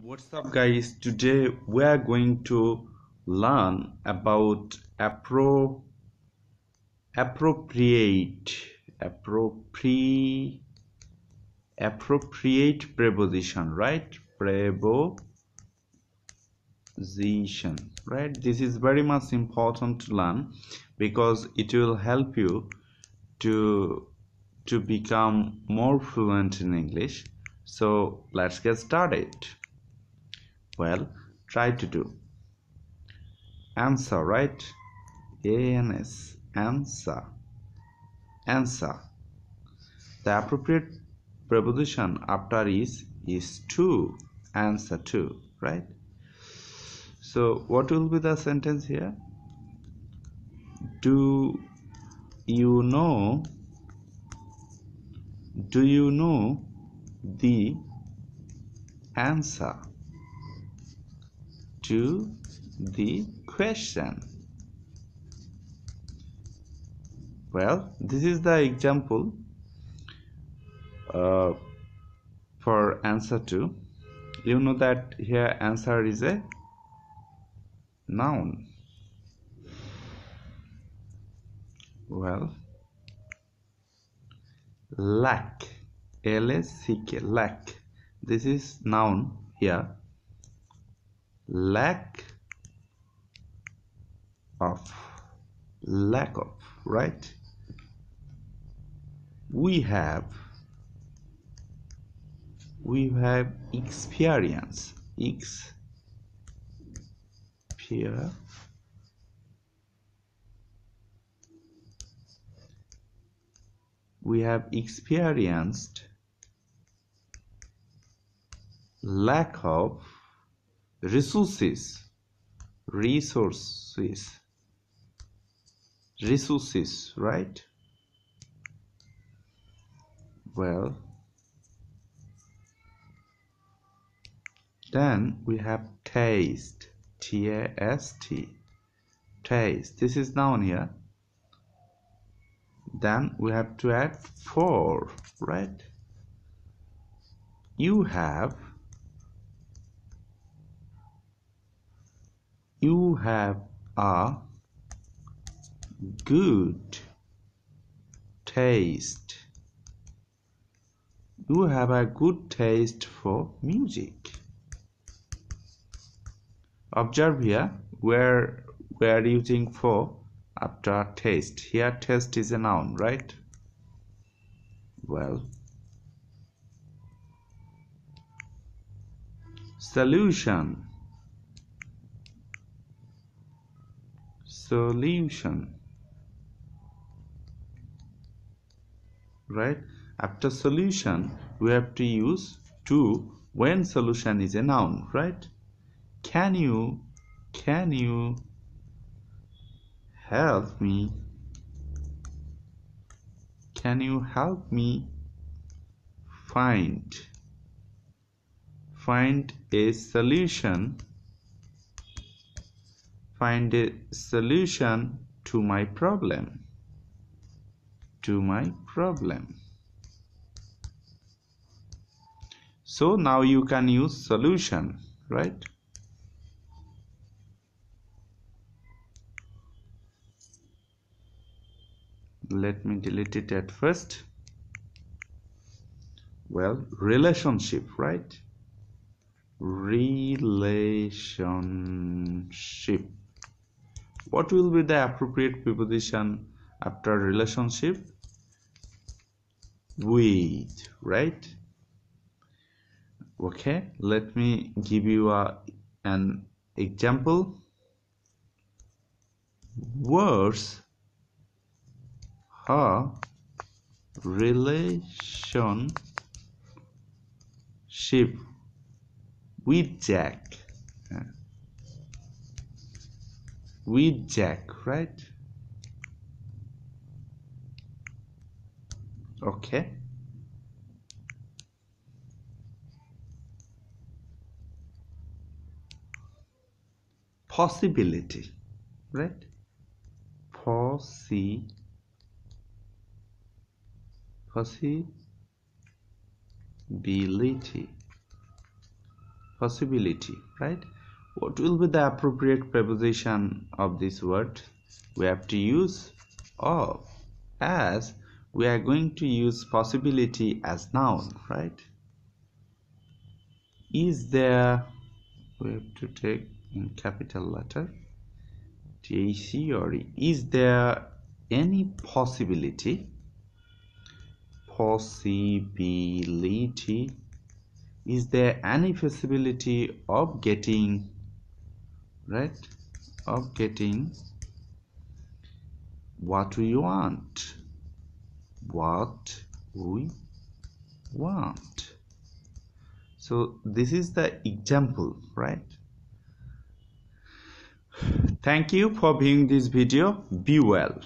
What's up guys, today we are going to learn about appropriate preposition, right? Preposition, right? This is very much important to learn because it will help you to become more fluent in English. So let's get started. Well, try to do answer, right? ANS, answer. The appropriate preposition after is to, answer to, right? So what will be the sentence here? Do you know the answer to the question? Well, this is the example for answer to. You know that here answer is a noun. Well, lack, L-A-C-K, lack. This is noun here. Lack of, right? We have experience, we have experienced lack of resources, right? Well, then we have taste, T-A-S-T, taste. This is noun here. Then we have to add for, right? You have a good taste. You have a good taste for music. Observe here where we are using for after taste. Here taste is a noun, right? Well, solution, right? After solution we have to use to when solution is a noun, right? Can you help me? Can you help me find a solution? Find a solution to my problem. So now you can use solution, right? Let me delete it at first. Well, relationship, right? Relationship. What will be the appropriate preposition after relationship? With, right? Okay, let me give you an example. Was her relationship with Jack? With Jack, right? Okay. Possibility, right? Possibility. possibility, right? What will be the appropriate preposition of this word? We have to use of, as we are going to use possibility as noun, right? Is there, we have to take in capital letter TAC or E. Is there any possibility? Possibility. Is there any possibility of getting, right? Of getting what we want. What we want. So this is the example, right? Thank you for viewing this video. Be well.